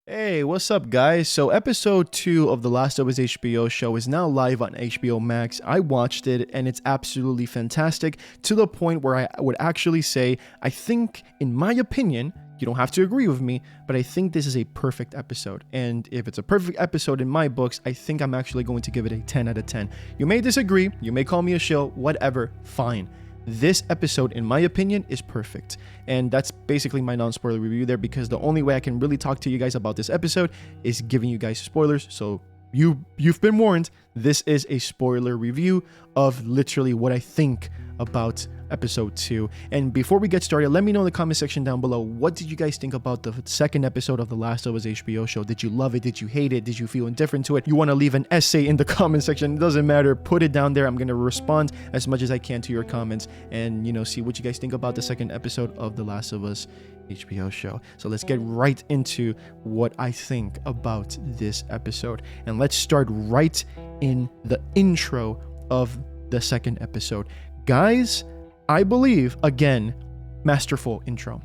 Hey, what's up, guys? So, episode 2 of The Last of Us HBO show is now live on HBO Max. I watched it and it's absolutely fantastic to the point where I would actually say, I think, in my opinion, you don't have to agree with me, but I think this is a perfect episode. And if it's a perfect episode in my books, I think I'm actually going to give it a 10 out of 10. You may disagree, you may call me a shill, whatever, fine. This episode, in my opinion, is perfect. And that's basically my non-spoiler review there, because the only way I can really talk to you guys about this episode is giving you guys spoilers. So you've been warned. This is a spoiler review of literally what I think about episode 2. And before we get started, let me know in the comment section down below, what did you guys think about the second episode of The Last of Us HBO show? Did you love it? Did you hate it? Did you feel indifferent to it? You want to leave an essay in the comment section? It doesn't matter. Put it down there. I'm going to respond as much as I can to your comments and, see what you guys think about the second episode of The Last of Us HBO show. So let's get right into what I think about this episode. And let's start right in the intro of the second episode. Guys, I believe, again, masterful intro.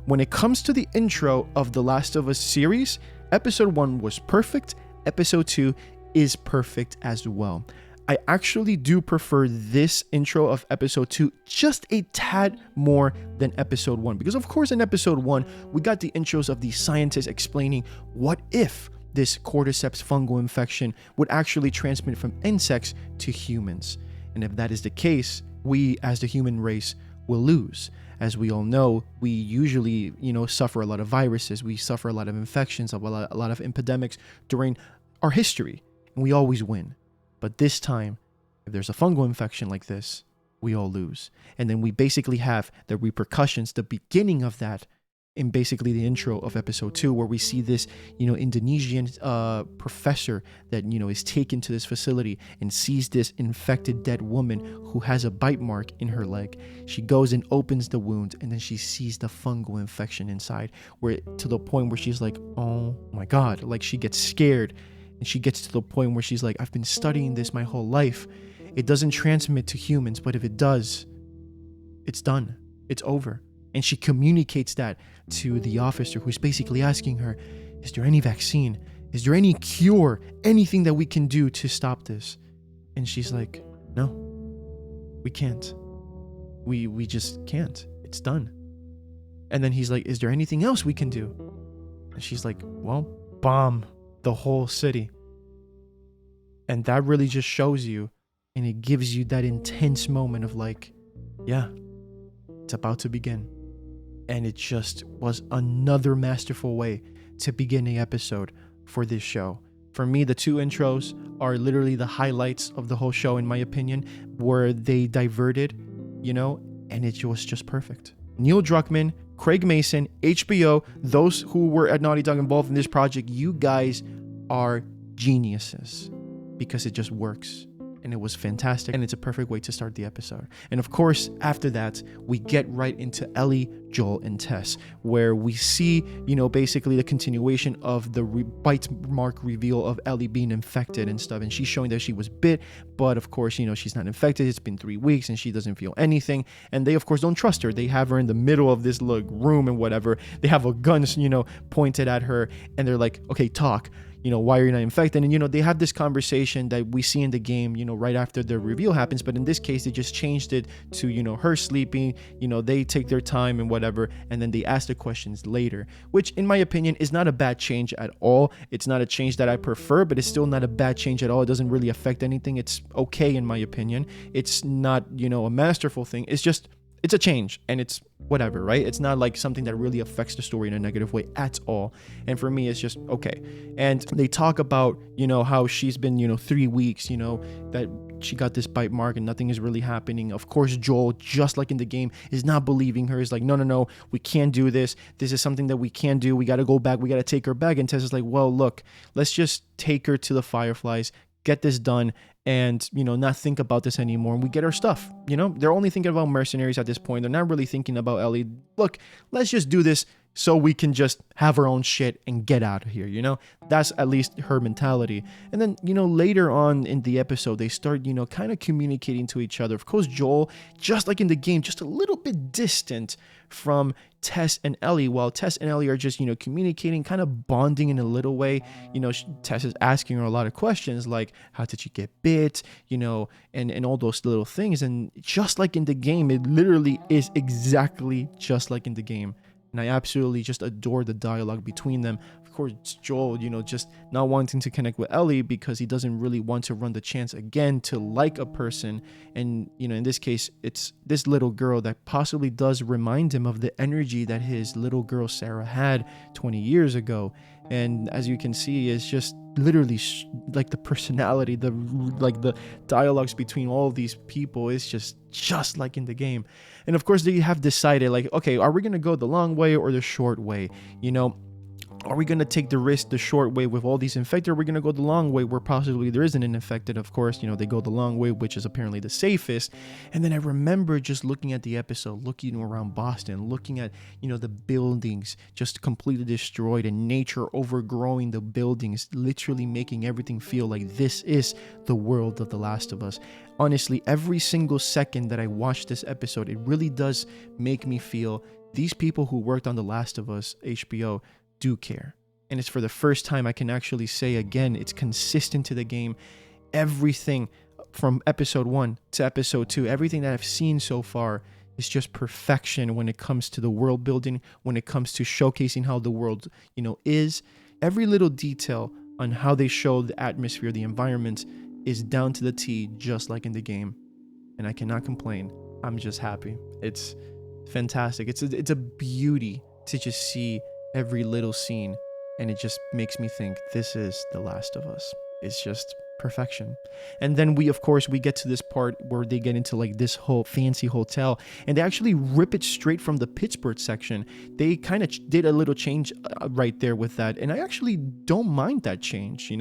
When it comes to the intro of The Last of Us series, episode 1 was perfect. Episode 2 is perfect as well. I actually do prefer this intro of episode 2 just a tad more than episode 1. Because of course in episode 1, we got the intros of the scientists explaining what if this cordyceps fungal infection would actually transmit from insects to humans. And if that is the case, we as the human race will lose. As we all know, we usually, suffer a lot of viruses. We suffer a lot of infections, a lot of epidemics during our history, and we always win. But this time, if there's a fungal infection like this, we all lose. And then we basically have the repercussions, the beginning of that, in basically the intro of episode 2, where we see this, Indonesian professor that, is taken to this facility and sees this infected dead woman who has a bite mark in her leg. She goes and opens the wound, and then she sees the fungal infection inside, where to the point where she's like, oh my God, like she gets scared. And she gets to the point where she's like, I've been studying this my whole life. It doesn't transmit to humans, but if it does, it's done. It's over. And she communicates that to the officer, who's basically asking her, is there any vaccine? Is there any cure? Anything that we can do to stop this? And she's like, no, we can't. We just can't. It's done. And then he's like, is there anything else we can do? And she's like, well, bomb the whole city. And that really just shows you, and it gives you that intense moment of like, yeah, it's about to begin. And it just was another masterful way to begin an episode for this show. For me, the two intros are literally the highlights of the whole show, in my opinion, where they diverted, and it was just perfect. Neil Druckmann, Craig Mason, HBO, those who were at Naughty Dog involved in this project, you guys are geniuses, because it just works. And it was fantastic, and it's a perfect way to start the episode. And of course, after that, we get right into Ellie, Joel, and Tess, where we see, basically the continuation of the bite mark reveal of Ellie being infected and stuff. And she's showing that she was bit, but of course, she's not infected. It's been 3 weeks, and she doesn't feel anything. And they, of course, don't trust her. They have her in the middle of this room and whatever. They have a guns, pointed at her, and they're like, okay, talk. Why are you not infected? And, they have this conversation that we see in the game, right after the reveal happens. But in this case, they just changed it to, her sleeping, they take their time and whatever. And then they ask the questions later, which in my opinion is not a bad change at all. It's not a change that I prefer, but it's still not a bad change at all. It doesn't really affect anything. It's okay in my opinion. It's not, a masterful thing. It's a change, and it's whatever, right? It's not like something that really affects the story in a negative way at all. And for me, it's just okay. And they talk about, how she's been, 3 weeks, that she got this bite mark and nothing is really happening. Of course, Joel, just like in the game, is not believing her. Is like, no, we can't do this. This is something that we can't do. We got to go back. We got to take her back. And Tess is like, well, look, let's just take her to the Fireflies, get this done, and, not think about this anymore. And we get our stuff, They're only thinking about mercenaries at this point. They're not really thinking about Ellie. Look, let's just do this so we can just have our own shit and get out of here, That's at least her mentality. And then, later on in the episode, they start, kind of communicating to each other. Of course, Joel, just like in the game, just a little bit distant from Tess and Ellie, while Tess and Ellie are just, communicating, kind of bonding in a little way. Tess is asking her a lot of questions like, how did you get bit, and all those little things. And just like in the game, it literally is exactly just like in the game. And I absolutely just adore the dialogue between them. Of course, Joel, just not wanting to connect with Ellie because he doesn't really want to run the chance again to like a person. And, in this case, it's this little girl that possibly does remind him of the energy that his little girl Sarah had 20 years ago. And as you can see, it's just literally like the personality, the dialogues between all of these people is just like in the game. And of course, they have decided like, okay, are we going to go the long way or the short way? Are we going to take the risk the short way with all these infected, or are we going to go the long way where possibly there isn't an infected? Of course, they go the long way, which is apparently the safest. And then I remember just looking at the episode, looking around Boston, looking at, the buildings just completely destroyed and nature overgrowing the buildings, literally making everything feel like this is the world of The Last of Us. Honestly, every single second that I watch this episode, it really does make me feel these people who worked on The Last of Us, HBO, do care. And it's for the first time I can actually say again, it's consistent to the game. Everything from episode 1 to episode 2, everything that I've seen so far is just perfection when it comes to the world building, when it comes to showcasing how the world, is. Every little detail on how they show the atmosphere, the environment is down to the T, just like in the game. And I cannot complain. I'm just happy. It's fantastic. It's a beauty to just see every little scene, and it just makes me think this is The Last of Us. It's just perfection. And then we get to this part where they get into like this whole fancy hotel, and they actually rip it straight from the Pittsburgh section. They kind of did a little change right there with that, and I actually don't mind that change.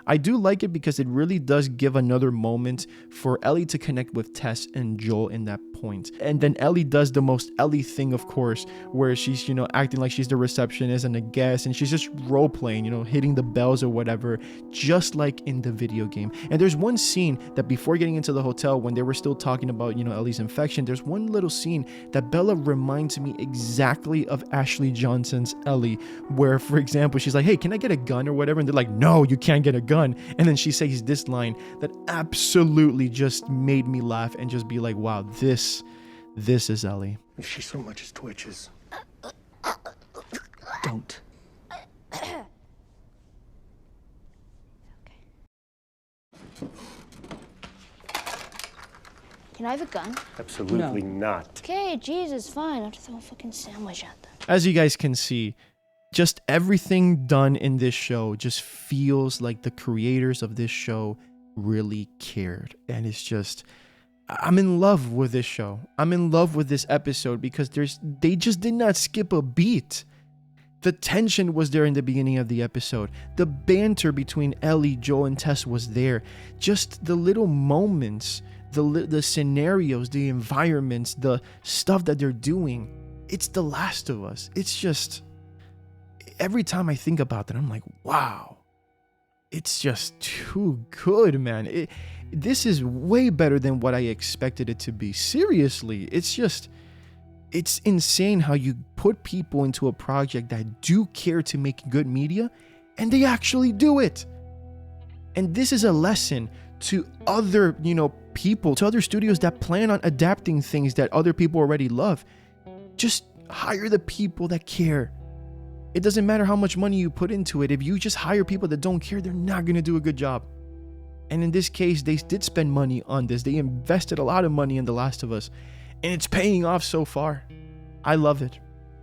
I do like it because it really does give another moment for Ellie to connect with Tess and Joel in that point. And then Ellie does the most Ellie thing, of course, where she's acting like she's the receptionist and a guest, and she's just role playing, hitting the bells or whatever, just like in the video game. And there's one scene that before getting into the hotel, when they were still talking about Ellie's infection, there's one little scene that Bella reminds me exactly of Ashley Johnson's Ellie, where, for example, she's like, hey, can I get a gun or whatever? And they're like, no, you can't get a gun. And then she says this line that absolutely just made me laugh and just be like, wow, this is Ellie. If she so much as twitches, don't. Can I have a gun? Absolutely not. Okay, Jesus, fine. I'll have to throw a fucking sandwich at them. As you guys can see, just everything done in this show just feels like the creators of this show really cared. And it's just, I'm in love with this show. I'm in love with this episode because they just did not skip a beat. The tension was there in the beginning of the episode. The banter between Ellie, Joel, and Tess was there. Just the little moments, the scenarios, the environments, the stuff that they're doing. It's The Last of Us. It's just, every time I think about that, I'm like, wow. It's just too good, man. This is way better than what I expected it to be. Seriously, it's insane how you put people into a project that do care to make good media, and they actually do it. And this is a lesson to other, people, to other studios that plan on adapting things that other people already love. Just hire the people that care. It doesn't matter how much money you put into it. If you just hire people that don't care, they're not going to do a good job. And in this case, they did spend money on this. They invested a lot of money in The Last of Us, and it's paying off so far. I love it.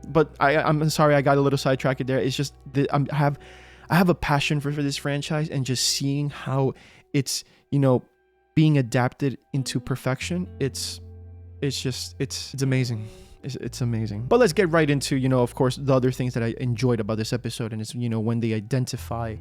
But I'm sorry, I got a little sidetracked there. It's just that I have a passion for this franchise, and just seeing how it's, being adapted into perfection. It's amazing. It's amazing. But let's get right into, of course, the other things that I enjoyed about this episode. And it's, when they identify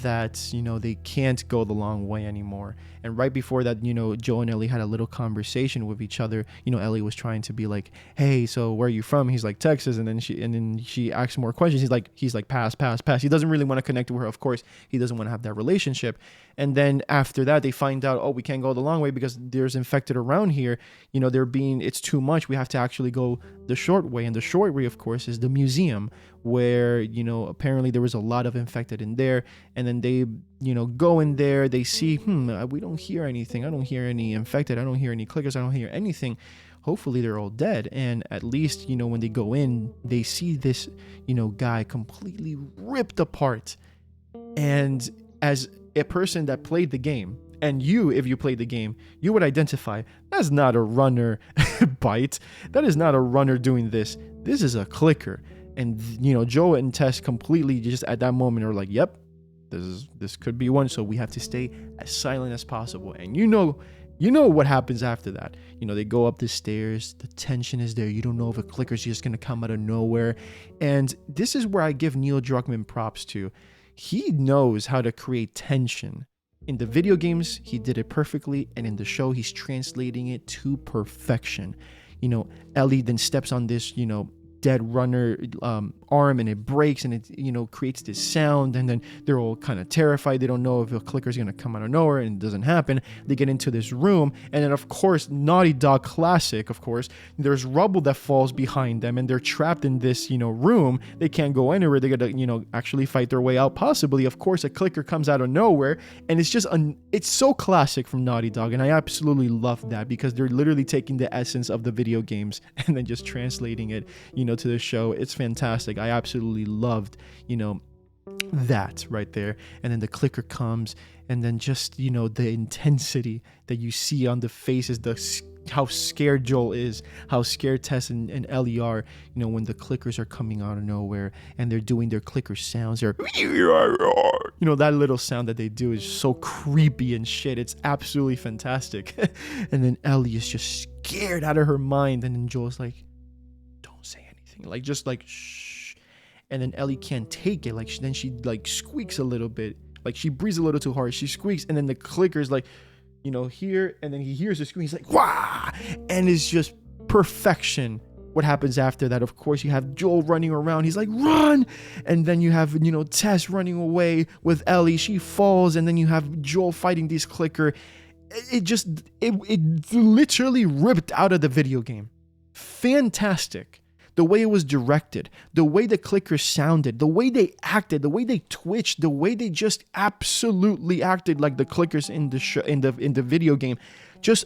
that, they can't go the long way anymore. And right before that, Joe and Ellie had a little conversation with each other. Ellie was trying to be like, hey, so where are you from? He's like, Texas. And then she asks more questions. He's like, pass. He doesn't really want to connect with her. Of course, he doesn't want to have that relationship. And then after that, they find out, oh, we can't go the long way because there's infected around here. It's too much. We have to actually go the short way. And the short way, of course, is the museum, where, apparently there was a lot of infected in there. And then they, go in there, they see, we don't hear anything. I don't hear any infected. I don't hear any clickers. I don't hear anything. Hopefully they're all dead. And at least, when they go in, they see this, guy completely ripped apart. And as a person that played the game, and if you played the game, you would identify that's not a runner bite. That is not a runner doing this. This is a clicker. And, Joe and Tess completely just at that moment are like, yep, this could be one. So we have to stay as silent as possible. And you know what happens after that. They go up the stairs. The tension is there. You don't know if a clicker's just going to come out of nowhere. And this is where I give Neil Druckmann props to. He knows how to create tension. In the video games, he did it perfectly. And in the show, he's translating it to perfection. Ellie then steps on this, dead runner arm, and it breaks, and it creates this sound, and then they're all kind of terrified. They don't know if a clicker is going to come out of nowhere, and it doesn't happen. They get into this room, and then of course, Naughty Dog classic, of course, there's rubble that falls behind them, and they're trapped in this room. They can't go anywhere. They gotta actually fight their way out. Possibly, of course, a clicker comes out of nowhere, and it's just it's so classic from Naughty Dog, and I absolutely love that, because they're literally taking the essence of the video games and then just translating it to the show. It's fantastic. I absolutely loved that right there. And then the clicker comes, and then just the intensity that you see on the faces, how scared Joel is, how scared Tess and Ellie are, when the clickers are coming out of nowhere and they're doing their clicker sounds. They're that little sound that they do is so creepy and shit. It's absolutely fantastic. And then Ellie is just scared out of her mind, and then Joel's like, just shh. And then Ellie can't take it. Then she squeaks a little bit, she breathes a little too hard. She squeaks, and then the clicker's here, and then he hears the scream. He's like, wah! And it's just perfection. What happens after that? Of course, you have Joel running around. He's like, run! And then you have Tess running away with Ellie. She falls, and then you have Joel fighting this clicker. It literally ripped out of the video game. Fantastic. The way it was directed, the way the clickers sounded, the way they acted, the way they twitched, the way they just absolutely acted like the clickers in the video game. Just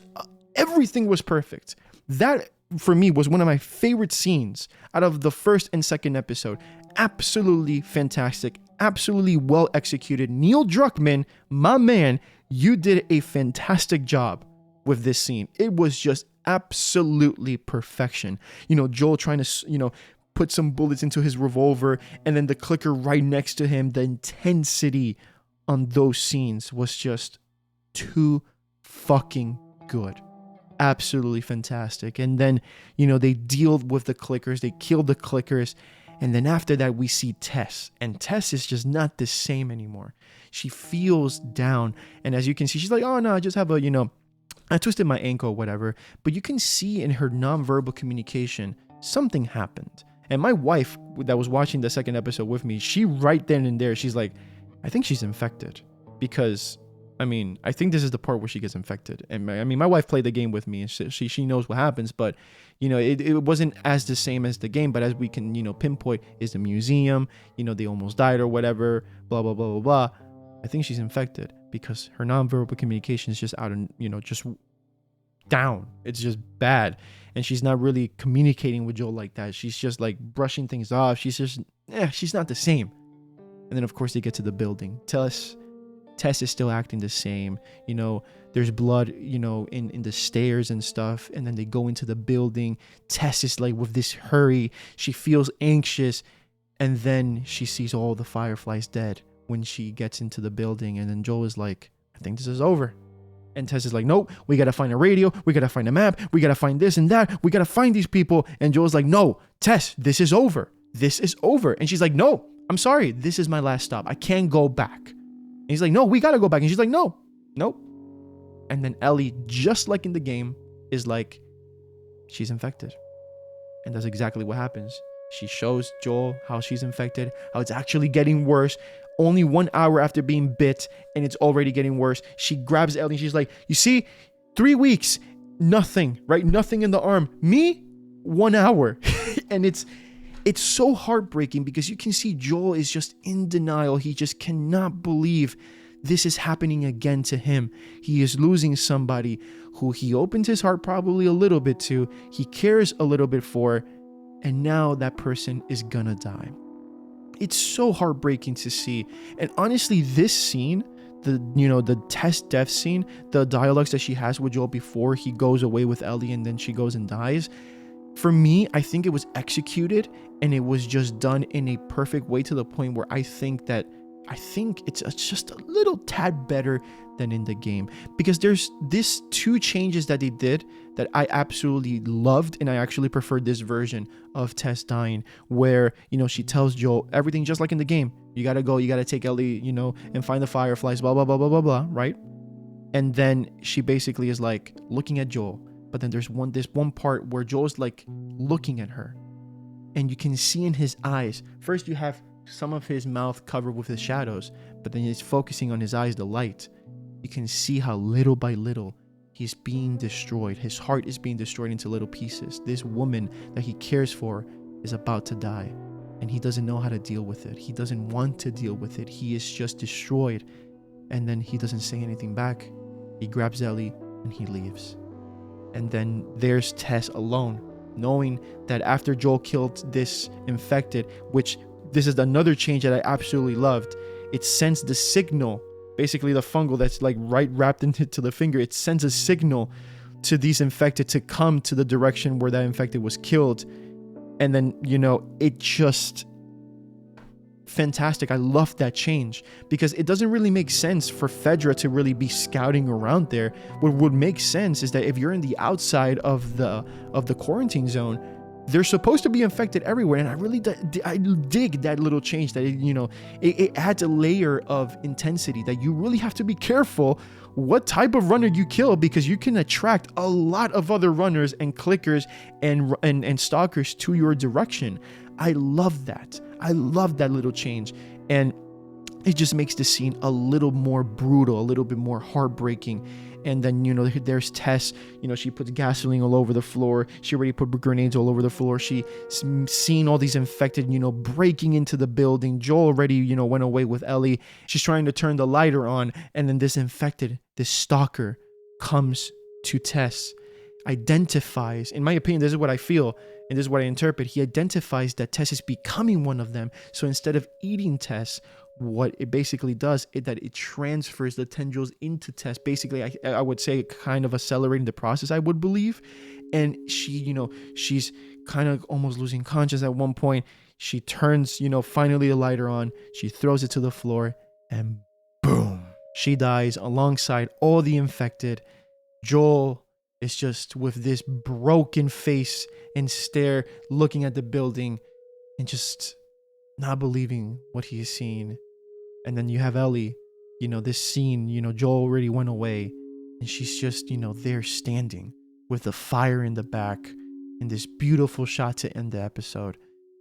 everything was perfect. That for me was one of my favorite scenes out of the first and second episode. Absolutely fantastic, absolutely well executed. Neil Druckmann, my man, you did a fantastic job with this scene. It was just absolutely perfection. Joel trying to, put some bullets into his revolver, and then the clicker right next to him. The intensity on those scenes was just too fucking good. Absolutely fantastic. And then, they deal with the clickers. They kill the clickers. And then after that, we see Tess. And Tess is just not the same anymore. She feels down. And as you can see, she's like, oh no, I just have I twisted my ankle or whatever. But you can see in her nonverbal communication, something happened. And my wife that was watching the second episode with me, she right then and there, she's like, I think she's infected. Because, I think this is the part where she gets infected. And my wife played the game with me, and she knows what happens. But, it wasn't as the same as the game. But as we can, pinpoint, is the museum, they almost died or whatever, blah, blah, blah, blah, blah. I think she's infected because her nonverbal communication is just out of, just down. It's just bad. And she's not really communicating with Joel like that. She's just brushing things off. She's just, she's not the same. And then of course they get to the building. Tess is still acting the same. There's blood, in the stairs and stuff. And then they go into the building. Tess is with this hurry. She feels anxious. And then she sees all the fireflies dead when she gets into the building. And then Joel is like, I think this is over. And Tess is like, nope, we got to find a radio. We got to find a map. We got to find this and that. We got to find these people. And Joel's like, no, Tess, this is over. This is over. And she's like, no, I'm sorry. This is my last stop. I can't go back. And he's like, no, we gotta go back. And she's like, no, nope. And then Ellie, just like in the game, is like, she's infected. And that's exactly what happens. She shows Joel how she's infected, how it's actually getting worse. Only 1 hour after being bit, and it's already getting worse. She grabs Ellie and she's like, you see, 3 weeks, nothing, right? Nothing in the arm. Me, 1 hour. And it's so heartbreaking because you can see Joel is just in denial. He just cannot believe this is happening again to him. He is losing somebody who he opened his heart probably a little bit to, he cares a little bit for, and now that person is gonna die. It's so heartbreaking to see. And honestly, this scene, the Tess death scene, the dialogues that she has with Joel before he goes away with Ellie and then she goes and dies, for me, I think it was executed and it was just done in a perfect way to the point where I think it's just a little tad better than in the game, because there's this 2 changes that they did that I absolutely loved, and I actually preferred this version of Tess dying, where, she tells Joel everything just like in the game. You gotta go, you gotta take Ellie, and find the fireflies, blah, blah, blah, blah, blah, blah, right? And then she basically is like looking at Joel, but then there's this one part where Joel's like looking at her, and you can see in his eyes, first you have some of his mouth covered with his shadows, but then he's focusing on his eyes, the light. You can see how little by little he's being destroyed. His heart is being destroyed into little pieces. This woman that he cares for is about to die, and he doesn't know how to deal with it. He doesn't want to deal with it. He is just destroyed. And then he doesn't say anything back. He grabs Ellie and he leaves. And then there's Tess alone, knowing that after Joel killed this infected, which this is another change that I absolutely loved. It sends the signal, basically the fungal that's like right wrapped into the finger. It sends a signal to these infected to come to the direction where that infected was killed. And then, it just fantastic. I love that change because it doesn't really make sense for Fedra to really be scouting around there. What would make sense is that if you're in the outside of the quarantine zone, they're supposed to be infected everywhere. And I really I dig that little change, that it adds a layer of intensity that you really have to be careful what type of runner you kill, because you can attract a lot of other runners and clickers and stalkers to your direction. I love that. I love that little change. And it just makes the scene a little more brutal, a little bit more heartbreaking. And then, there's Tess, she puts gasoline all over the floor. She already put grenades all over the floor. She seen all these infected, breaking into the building. Joel already, went away with Ellie. She's trying to turn the lighter on. And then this infected, this stalker comes to Tess, identifies, in my opinion, this is what I feel, and this is what I interpret. He identifies that Tess is becoming one of them. So instead of eating Tess, what it basically does is that it transfers the tendrils into Tess. Basically, I would say kind of accelerating the process, I would believe. And she, she's kind of almost losing conscious at one point. She turns, finally the lighter on. She throws it to the floor and boom, she dies alongside all the infected. Joel is just with this broken face and stare, looking at the building and just not believing what he is seeing. And then you have Ellie, this scene, Joel already went away and she's just, there standing with the fire in the back in this beautiful shot to end the episode.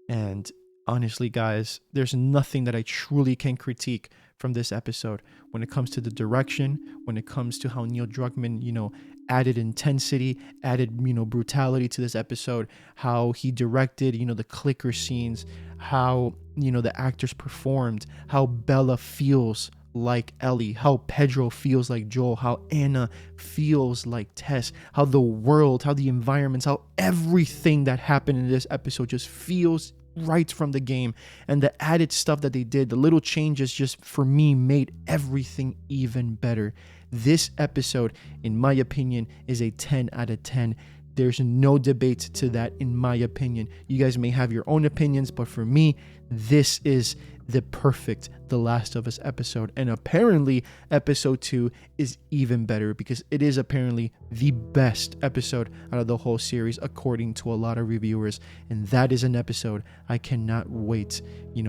And honestly, guys, there's nothing that I truly can critique from this episode when it comes to the direction, when it comes to how Neil Druckmann, added intensity, added, brutality to this episode, how he directed, the clicker scenes, how, the actors performed, how Bella feels like Ellie, how Pedro feels like Joel, how Anna feels like Tess, how the world, how the environments, how everything that happened in this episode just feels right from the game. And the added stuff that they did, the little changes, just for me made everything even better. This episode, in my opinion, is a 10 out of 10. There's no debate to that, in my opinion. You guys may have your own opinions, but for me, this is the perfect The Last of Us episode. And apparently episode 2 is even better because it is apparently the best episode out of the whole series according to a lot of reviewers, and that is an episode I cannot wait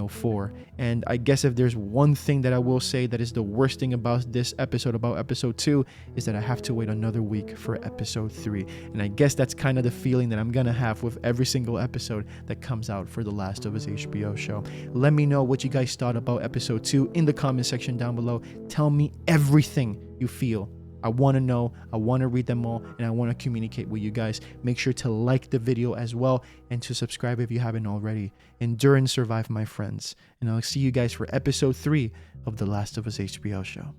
for. And I guess if there's one thing that I will say that is the worst thing about this episode, about episode 2, is that I have to wait another week for episode 3. And I guess that's kind of the feeling that I'm gonna have with every single episode that comes out for The Last of Us HBO show. Let me know what you guys thought about episode 2 in the comment section down below. Tell me everything you feel. I want to know, I want to read them all, and I want to communicate with you guys. Make sure to like the video as well and to subscribe if you haven't already. Endure and survive, my friends. And I'll see you guys for episode 3 of The Last of Us HBO show.